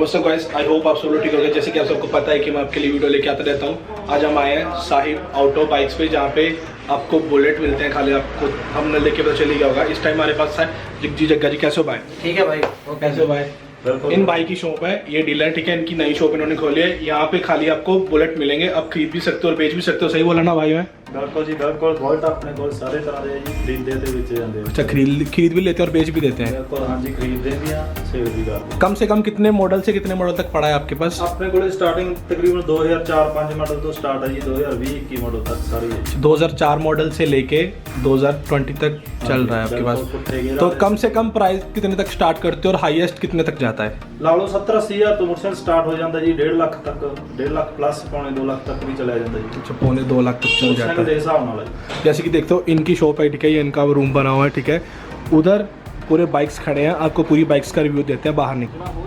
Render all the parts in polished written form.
नमस्ते guys, I hope आप सब लोग ठीक हो गए। जैसे कि आप सबको पता है कि मैं आपके लिए वीडियो लेके आता रहता हूँ। आज हम आए हैं साहिब ऑटो बाइक्स पे, जहाँ पे आपको बुलेट मिलते हैं। खाली आपको हमने लेके पता चली गया होगा। इस टाइम हमारे पास है जी जग्गा जी। कैसे हो भाई? ठीक है भाई। कैसे हो भाई? इन भाई की शॉप है, ये डीलर, ठीक है। इनकी नई शॉप इन्होंने खोली है। यहाँ पे खाली आपको बुलेट मिलेंगे। आप खरीद भी सकते हो और बेच भी सकते हो। सही बोला ना भाई? मैं बिल्कुल जी, बिल्कुल। बुलेट अपने को सारे तरह के जी खरीदते ते बेचे जाते हैं। अच्छा, खरीद भी लेते हैं और बेच भी देते हैं। बिल्कुल, हाँ जी, खरीदते भी हैं, सेल भी करते हैं। कम से कम कितने मॉडल से कितने मॉडल तक पड़ा है आपके पास? अपने को स्टार्टिंग तकरीबन 2004-05 मॉडल तो स्टार्ट है जी, 2020-21 मॉडल तक सारी है। 2004 मॉडल से लेके 2020 तक चल रहा है आपके पास। तो कम से कम प्राइस कितने तक स्टार्ट करते हो और हाईएस्ट कितने तक जाता है? ला लो 70-80 हज़ार तो मोटरसाइकिल स्टार्ट हो जाता है जी। 1.5 लाख तक, 1.5 लाख प्लस पौने 2 लाख तक भी चला जाता है जी। अच्छा, पौने 2 लाख तक चल जाता है हिसाब नाल। जैसे कि देखते हो इनकी शॉप है, ठीक है। ये इनका रूम बना हुआ है, ठीक है। उधर पूरे बाइक्स खड़े हैं। आपको पूरी बाइक्स का रिव्यू देते हैं बाहर निकल।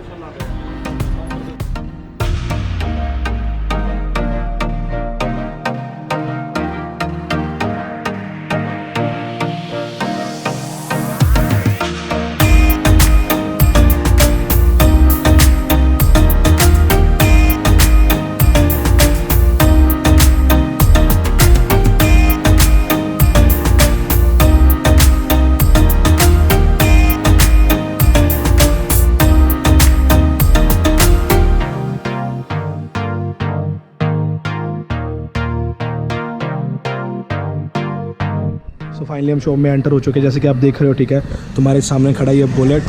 सो फाइनली हम शॉप में एंटर हो चुके हैं। जैसे कि आप देख रहे हो, ठीक है। तुम्हारे सामने खड़ा है ये बुलेट।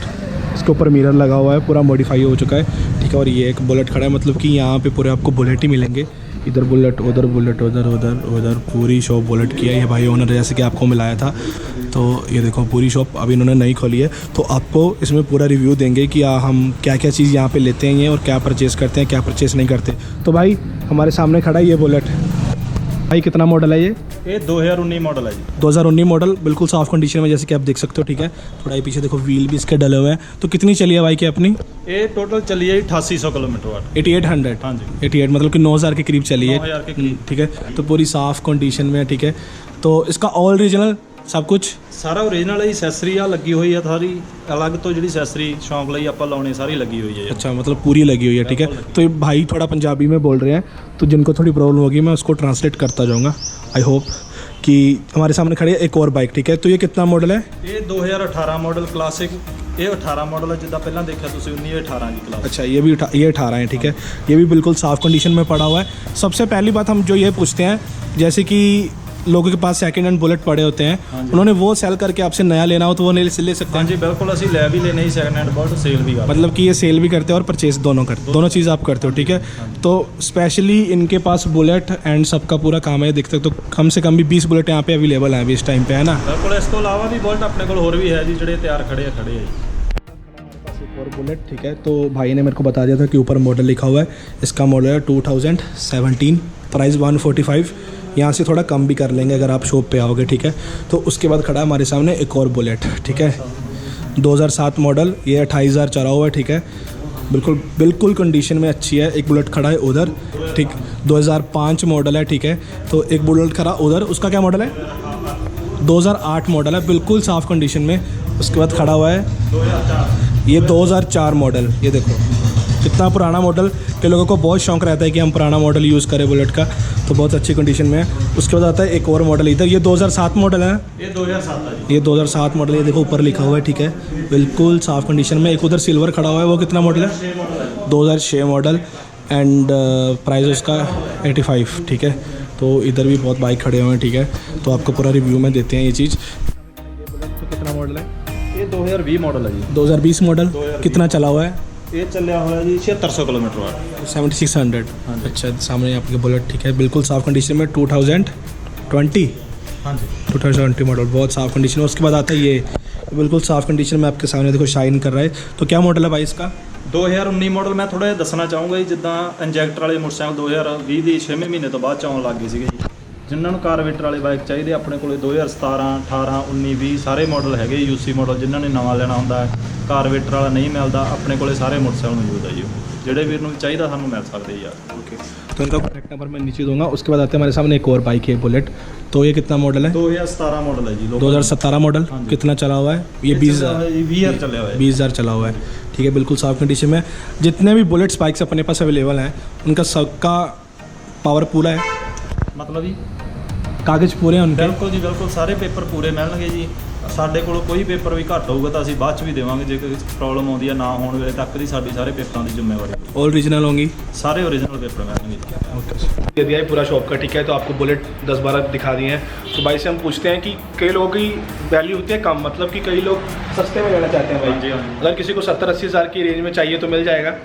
इसके ऊपर मिरर लगा हुआ है, पूरा मॉडिफाई हो चुका है, ठीक है। और ये एक बुलेट खड़ा है, मतलब कि यहाँ पे पूरे आपको बुलेट ही मिलेंगे। इधर बुलेट, उधर बुलेट, उधर उधर उधर, पूरी शॉप बुलेट की है। ये भाई ओनर जैसे कि आपको मिलाया था। तो ये देखो पूरी शॉप अभी इन्होंने नई खोली है। तो आपको इसमें पूरा रिव्यू देंगे कि हम क्या क्या चीज़ यहाँ पे लेते हैं ये, और क्या परचेज़ करते हैं, क्या परचेज़ नहीं करते। तो भाई हमारे सामने खड़ा है ये बुलेट। भाई कितना मॉडल है ये? 2019 मॉडल है जी। 2019 मॉडल, बिल्कुल साफ़ कंडीशन में, जैसे कि आप देख सकते हो, ठीक है। थोड़ा ये पीछे देखो, व्हील भी इसके डले हुए हैं। तो कितनी चली है भाई की अपनी? ये टोटल चली है 8800 किलोमीटर वाट। 8800? हाँ जी, 88, मतलब कि 9000 के करीब चली है, 9000 के करीब। ठीक है। तो पूरी साफ़ कंडीशन में है, ठीक है। तो इसका ऑल ओरिजिनल सब कुछ ਸਾਰਾ ओरिजिनल है। ਐਸੈਸਰੀ ਆ ਲੱਗੀ ਹੋਈ ਆ ਸਾਰੀ, ਅਲੱਗ ਤੋਂ ਜਿਹੜੀ ਐਸੈਸਰੀ ਸ਼ੌਂਕ ਲਈ ਆਪਾਂ ਲਾਉਣੇ ਸਾਰੀ ਲੱਗੀ ਹੋਈ है। अच्छा, मतलब पूरी लगी हुई है, ठीक है। तो ये भाई थोड़ा पंजाबी में बोल रहे हैं, तो जिनको थोड़ी प्रॉब्लम होगी मैं उसको ट्रांसलेट करता जाऊँगा। आई होप कि हमारे सामने खड़ी है एक और बाइक, ठीक है। तो ये कितना मॉडल है? ਇਹ 2018 मॉडल क्लासिक। ਇਹ 18 मॉडल है, जिदा पहला देखा तुसी 19-18 की क्लास। अच्छा, ये भी ये 18 है, ठीक है। ये भी बिल्कुल साफ़ कंडीशन में पड़ा हुआ है। सबसे पहली बात हम जो ये पूछते हैं, जैसे कि लोगों के पास सेकंड हैंड बुलेट पड़े होते हैं, उन्होंने वो सेल करके आपसे नया लेना हो तो वो ले सकते हाँ हैं? जी बिल्कुल, असं लै भी लेने ही सेकंड हैंड बुलेट, सेल भी करते। मतलब कि ये सेल भी करते हैं और परचेज दोनों करते, दोनों चीज़ आप करते हो, ठीक है। तो स्पेशली इनके पास बुलेट एंड सबका पूरा काम है, देख सकते हो। कम से कम भी 20 बुलेट यहाँ पे अवेलेबल हैं अभी इस टाइम पे, है ना? बिल्कुल। इस तो अलावा भी बुलेट अपने को होर भी है जी, ਜਿਹੜੇ ਤਿਆਰ खड़े है जी। और बुलेट, ठीक है। तो भाई ने मेरे को बता दिया था कि ऊपर मॉडल लिखा हुआ है। इसका मॉडल है 2017, प्राइस 145। यहाँ से थोड़ा कम भी कर लेंगे अगर आप शॉप पे आओगे, ठीक है। तो उसके बाद खड़ा है हमारे सामने एक और बुलेट, ठीक है। 2007 मॉडल, ये 28,000 चला हुआ है, ठीक है। बिल्कुल बिल्कुल कंडीशन में अच्छी है। एक बुलेट खड़ा है उधर, ठीक। 2005 मॉडल है, ठीक है। तो एक बुलेट खड़ा उधर, उसका क्या मॉडल है? 2008 मॉडल है, बिल्कुल साफ़ कंडीशन में। उसके बाद खड़ा हुआ है ये 2004 मॉडल। ये देखो कितना पुराना मॉडल, के लोगों को बहुत शौक रहता है कि हम पुराना मॉडल यूज़ करें बुलेट का, तो बहुत अच्छी कंडीशन में है। उसके बाद आता है एक और मॉडल इधर, ये 2007 मॉडल है। ये 2007 है जी। ये 2007 मॉडल, ये देखो ऊपर लिखा हुआ है, ठीक है। बिल्कुल साफ़ कंडीशन में। एक उधर सिल्वर खड़ा हुआ है, वो कितना मॉडल है? 2006 मॉडल एंड प्राइस उसका 85, ठीक है। तो इधर भी बहुत बाइक खड़े हुए हैं, ठीक है। तो आपको पूरा रिव्यू में देते हैं ये चीज़। तो कितना मॉडल है? ये 2020 मॉडल है जी। 2020 मॉडल, कितना चला हुआ है? ये चलिया हुआ है जी 7600 किलोमीटर वाट। 7600। अच्छा, सामने आपके बुलेट, ठीक है। बिल्कुल साफ़ कंडीशन में, 2020। हाँ जी, 2020 मॉडल, बहुत साफ़ कंडीशन में। उसके बाद आता है ये बिल्कुल साफ़ कंडीशन में आपके सामने देखो, शाइन कर रहा है। तो क्या मॉडल है भाई इसका? 2019 मॉडल। मैं थोड़ा जिहा दसना चाहूँगा जी, जिद्दां इंजैक्टर वाले मोटरसाइकिल 2020 ਦੀ 6ਵੇਂ ਮਹੀਨੇ ਤੋਂ ਬਾਅਦ ਆਉਣ ਲੱਗ ਗਏ ਸੀਗੇ ਜੀ। ਜਿਨ੍ਹਾਂ ਨੂੰ ਕਾਰਵੇਟਰ ਵਾਲੇ ਬਾਈਕ ਚਾਹੀਦੇ, ਆਪਣੇ ਕੋਲੇ 2017, 18, 19, 20 ਸਾਰੇ ਮਾਡਲ ਹੈਗੇ। यूसी मॉडल जिन्हों ने नवा लेना ਹੁੰਦਾ, ਕਾਰਵੇਟਰ वाला नहीं मिलता, अपने कोले सारे मोटरसाइकिल मौजूद है जी। ਜਿਹੜੇ ਵੀਰ ਨੂੰ ਚਾਹੀਦਾ ਸਾਨੂੰ ਮਿਲ ਸਕਦੇ ਯਾਰ। ओके, तो इनका कॉन्टैक्ट नंबर मैं नीचे दूंगा। उसके बाद आते हैं हमारे सामने एक और बाइक है बुलेट। तो ये कितना मॉडल है? 2017 मॉडल है जी। 2017 मॉडल, कितना चला हुआ है? ये 20,000 20,000 चला हुआ है। 20,000 चला हुआ है, ठीक है, बिल्कुल साफ कंडीशन में। जितने भी बुलेट बाइक्स अपने पास अवेलेबल हैं उनका सबका पावर पूरा है, मतलब जी कागज़ पूरे हैं उनके। ਬਿਲਕੁਲ ਜੀ ਬਿਲਕੁਲ ਸਾਰੇ ਪੇਪਰ ਪੂਰੇ ਮਿਲਣਗੇ ਜੀ। ਸਾਡੇ ਕੋਲ ਕੋਈ ਪੇਪਰ ਵੀ ਘੱਟ ਹੋਊਗਾ ਤਾਂ ਅਸੀਂ ਬਾਅਦ ਚ ਵੀ ਦੇਵਾਂਗੇ, ਜੇ ਕੋਈ ਪ੍ਰੋਬਲਮ ਆਉਂਦੀ ਹੈ ਨਾ ਹੋਣ ਵੇਲੇ ਤੱਕ ਦੀ ਸਾਡੀ ਸਾਰੇ ਪੇਪਰਾਂ ਦੀ ਜ਼ਿੰਮੇਵਾਰੀ। ओरिजिनल होंगी। ਸਾਰੇ ਓਰੀਜਨਲ पੇपर मिलणगे जी। ओके, दे दिया है पूरा शॉप का, ठीक है। तो आपको बुलेट 10-12 दिखा दिए हैं। तो भाई से हम पूछते हैं कि कई लोगों की वैल्यू होती है कम, मतलब कि कई लोग सस्ते में लेना चाहते हैं भाई। हाँ जी, हाँ जी। अगर किसी को 70-80 हज़ार की रेंज में चाहिए तो मिल जाएगा।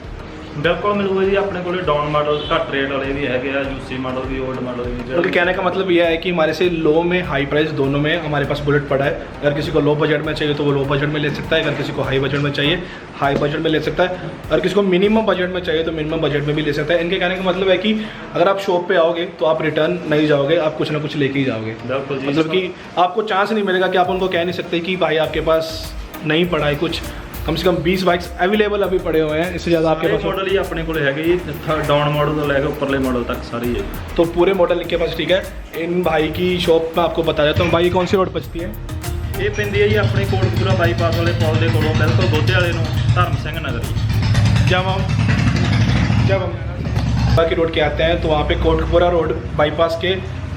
ਬਿਲਕੁਲ ਮਿਲੂਗਾ ਜੀ। ਆਪਣੇ ਕੋਲੇ ਡਾਊਨ ਮਾਡਲ ਘੱਟ ਰੇਟ ਵਾਲੇ ਵੀ ਹੈਗੇ ਆ, यूसी ਮਾਡਲ ਵੀ, ओल्ड ਮਾਡल भी। मतलब कहने का मतलब यह है कि हमारे से लो में हाई प्राइस दोनों में हमारे पास बुलेट पड़ा है। अगर किसी को लो बजट में चाहिए तो वो लो बजट में ले सकता है, अगर किसी को हाई बजट में चाहिए हाई बजट में ले सकता है, अगर किसी को मिनिमम बजट में चाहिए तो मिनिमम बजट में भी ले सकता है। इनके कहने का मतलब है कि अगर आप शॉप पे आओगे तो आप रिटर्न नहीं जाओगे, आप कुछ ना कुछ लेके ही जाओगे। बिल्कुल जी। मतलब कि आपको चांस नहीं मिलेगा कि आप उनको कह नहीं सकते कि भाई आपके पास नहीं पड़ा है कुछ। कम से कम 20 बाइक्स अवेलेबल अभी पड़े हुए हैं, इससे ज़्यादा आपके पास मॉडल ही अपने को हैगे जी, डाउन मॉडल तो लेकर ऊपरले मॉडल तक सारी है। तो पूरे मॉडल इनके पास, ठीक है। इन भाई की शॉप में आपको बता देता हूँ। भाई कौन सी रोड पचती है? ਇਹ ਪੈਂਦੀ ਹੈ ਜੀ ਆਪਣੇ ਕੋਟਕਪੂਰਾ ਬਾਈਪਾਸ ਵਾਲੇ ਪੁਲ ਦੇ ਕੋਲੋਂ ਬਿਲਕੁਲ ਦੋਦੇ ਵਾਲੇ ਨੂੰ, ਧਰਮ ਸਿੰਘ ਨਗਰ ਜੀ। जब हम बाकी रोड के आते हैं तो वहाँ पे कोटकपुरा रोड बाईपास के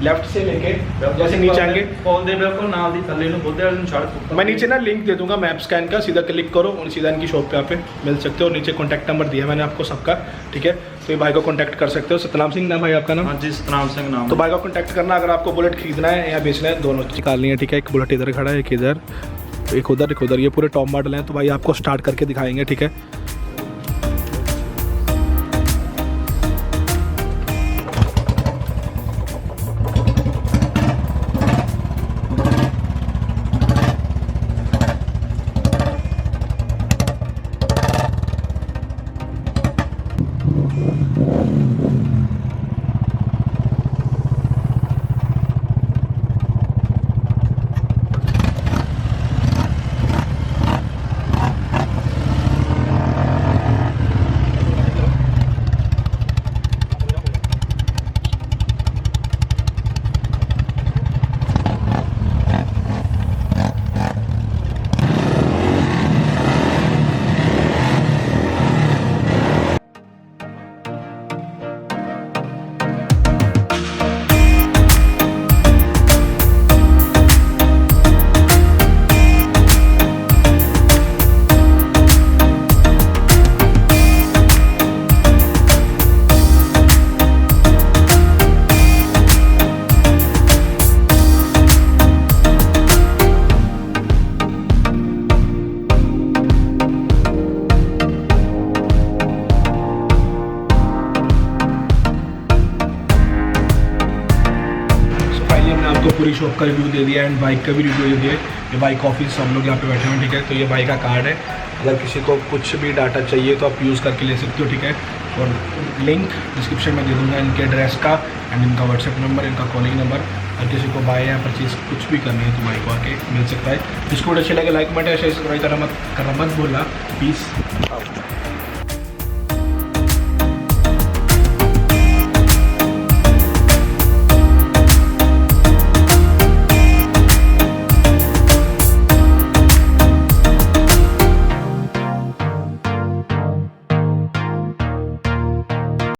लेफ्ट से लेके जैसे नीचे आएंगे ਪੁਲ ਦੇ ਬਿਲकुल ਨਾਲ ਦੀ ਥੱਲੇ ਨੂੰ ਦੋਦੇ वाले ਨੂੰ सड़क। मैं नीचे ना लिंक दे दूंगा मैप स्कैन का, सीधा क्लिक करो और सीधा इनकी शॉप पे आप मिल सकते हो। नीचे कॉन्टैक्ट नंबर दिया है मैंने आपको सबका, ठीक है। तो ये भाई को कॉन्टैक्ट कर सकते हो। सतनाम सिंह नाम भाई आपका नाम? हाँ जी, सतनाम सिंह नाम। तो भाई का कॉन्टैक्ट करना अगर आपको बुलेट खरीदना है या बेचना है, दोनों निकालनी है, ठीक है। एक बुलेट इधर खड़ा है, एक इधर, एक उधर, एक उधर। ये पूरे टॉप मॉडल हैं। तो भाई आपको स्टार्ट करके दिखाएंगे, ठीक है। पूरी शॉप का रिव्यू दे दिया एंड बाइक का भी रिव्यू दे दिया। ये बाइक ऑफिस सब लोग यहाँ पे बैठे हैं, ठीक है। तो ये बाइक का कार्ड है, अगर किसी को कुछ भी डाटा चाहिए तो आप यूज़ करके ले सकते हो, ठीक है। और लिंक डिस्क्रिप्शन में दे दूँगा इनके एड्रेस का एंड इनका व्हाट्सएप नंबर, इनका कॉलिंग नंबर। अगर किसी को बाय या परचेज कुछ भी करनी है तो बाइक को आके मिल सकता है। जिसको अच्छे लगे लाइक कमेंट या शेयर सब्सक्राइब करना मत भूलना। Peace out.